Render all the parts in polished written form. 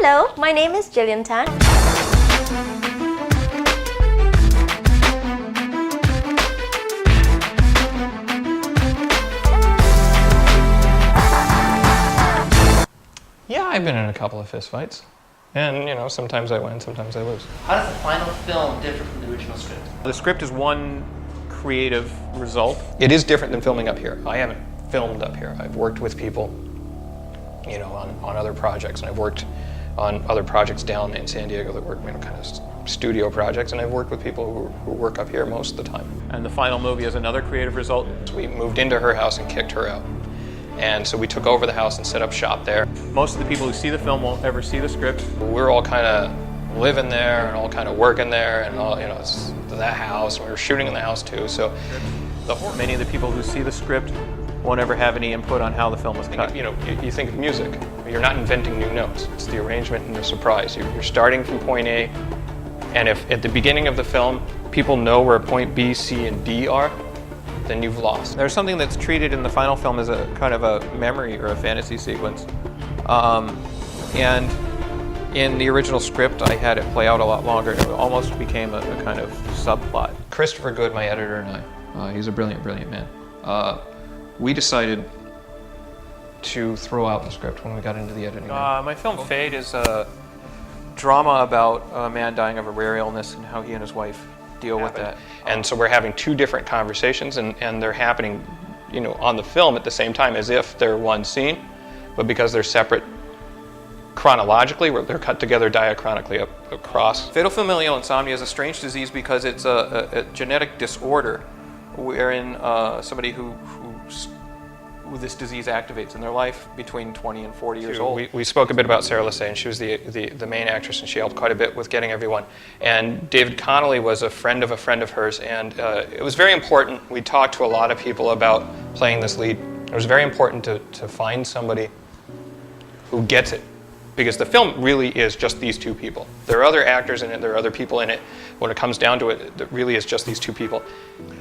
Hello, my name is Jillian Tan. Yeah, I've been in a couple of fistfights. And, you know, sometimes I win, sometimes I lose. How does the final film differ from the original script? The script is one creative result. It is different than filming up here. I haven't filmed up here. I've worked with people, you know, on other projects, and I've worked on other projects down in San Diego that work, you know, kind of studio projects, and I've worked with people who work up here most of the time. And the final movie is another creative result. We moved into her house and kicked her out. And so we took over the house and set up shop there. Most of the people who see the film won't ever see the script. We're all kind of living there and all kind of working there, and all, you know, it's that house. We were shooting in the house too. So many of the people who see the script won't ever have any input on how the film was cut. You know, you think of music. You're not inventing new notes. It's the arrangement and the surprise. You're starting from point A, and if at the beginning of the film people know where point B, C, and D are, then you've lost. There's something that's treated in the final film as a kind of a memory or a fantasy sequence. And in the original script, I had it play out a lot longer. It almost became a kind of subplot. Christopher Good, my editor, and I, he's a brilliant, brilliant man. We decided to throw out the script when we got into the editing. My film Fade is a drama about a man dying of a rare illness and how he and his wife deal with that. And so we're having two different conversations, and they're happening, you know, on the film at the same time as if they're one scene, but because they're separate chronologically, they're cut together diachronically across. Fatal familial insomnia is a strange disease because it's a genetic disorder wherein somebody who this disease activates in their life between 20 and 40 years old. We spoke a bit about Sarah Lissay, and she was the main actress, and she helped quite a bit with getting everyone. And David Connolly was a friend of hers, and it was very important. We talked to a lot of people about playing this lead. It was very important to find somebody who gets it, because the film really is just these two people. There are other actors in it, there are other people in it. When it comes down to it, it really is just these two people.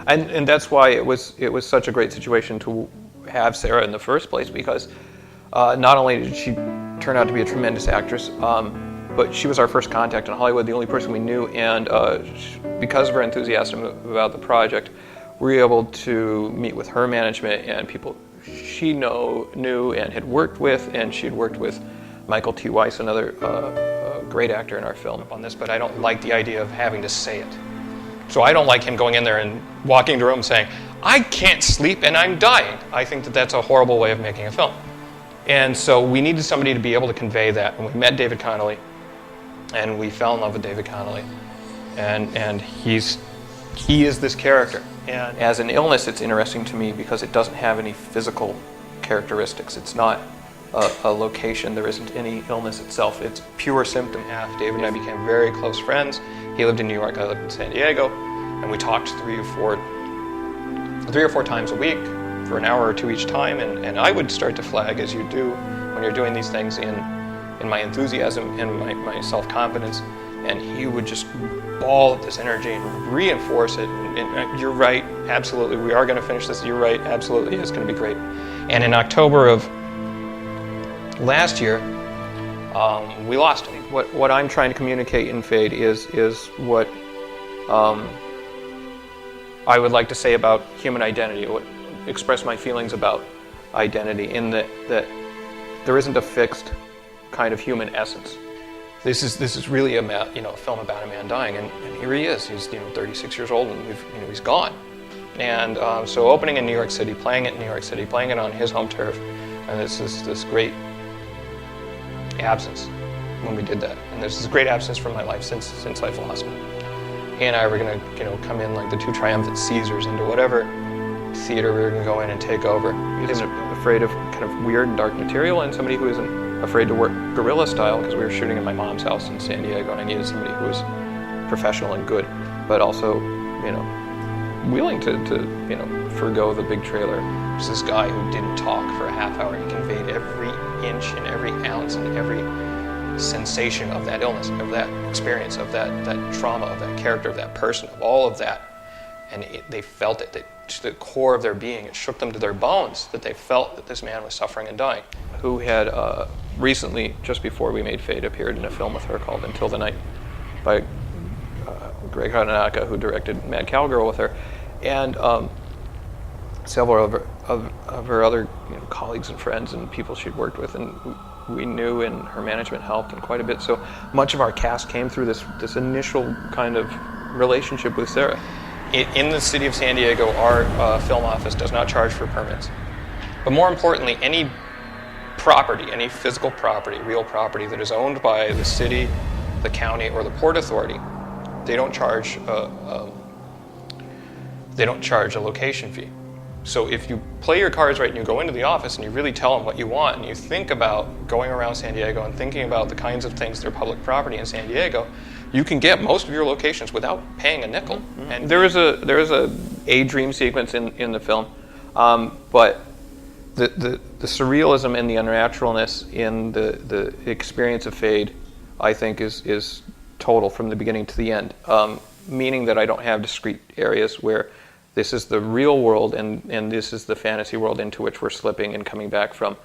And that's why it was such a great situation to have Sarah in the first place, because not only did she turn out to be a tremendous actress, but she was our first contact in Hollywood, the only person we knew, and because of her enthusiasm about the project, we were able to meet with her management and people she knew and had worked with, and she'd worked with Michael T. Weiss, another great actor in our film, on this, but I don't like the idea of having to say it. So I don't like him going in there and walking into a room saying, I can't sleep and I'm dying. I think that that's a horrible way of making a film. And so we needed somebody to be able to convey that. And we met David Connolly, and we fell in love with David Connolly. And he is this character. And as an illness, it's interesting to me because it doesn't have any physical characteristics. It's not a location. There isn't any illness itself. It's pure symptom. David and I became very close friends. He lived in New York, I lived in San Diego, and we talked three or four times a week for an hour or two each time, and I would start to flag, as you do when you're doing these things, in my enthusiasm and my self-confidence, and he would just ball at this energy and reinforce it, and you're right, absolutely, we are going to finish this, you're right, absolutely, it's going to be great. And in October of last year, we lost him. What I'm trying to communicate in Fade is what I would like to say about human identity, express my feelings about identity, in that there isn't a fixed kind of human essence. This is really a film about a man dying, and here he is. He's 36 years old, and he's gone. And so opening in New York City, playing it in New York City, playing it on his home turf, and this great absence when we did that. And there's this great absence from my life since I've lost him. He and I were going to come in like the two triumphant Caesars into whatever theater we were going to go in and take over. He isn't afraid of kind of weird and dark material, and somebody who isn't afraid to work guerrilla style, because we were shooting in my mom's house in San Diego, and I needed somebody who was professional and good, but also, willing to forego the big trailer. There's this guy who didn't talk for a half hour. He conveyed every inch and every ounce and every sensation of that illness, of that experience, of that trauma, of that character, of that person, of all of that. And they felt it, to the core of their being. It shook them to their bones that they felt that this man was suffering and dying, who had recently, just before we made Fade, appeared in a film with her called Until the Night by Greg Hananaka, who directed Mad Cowgirl with her, and several of her other colleagues and friends and people she'd worked with, and we knew, and her management helped and quite a bit. So much of our cast came through this initial kind of relationship with Sarah. In the city of San Diego, our film office does not charge for permits. But more importantly, any property, any physical property, real property that is owned by the city, the county, or the Port Authority, they don't charge a location fee. So if you play your cards right and you go into the office and you really tell them what you want and you think about going around San Diego and thinking about the kinds of things that are public property in San Diego, you can get most of your locations without paying a nickel. Mm-hmm. And there is a dream sequence in the film, but the surrealism and the unnaturalness in the experience of Fade, I think, is total from the beginning to the end. Meaning that I don't have discrete areas where this is the real world and this is the fantasy world into which we're slipping and coming back from.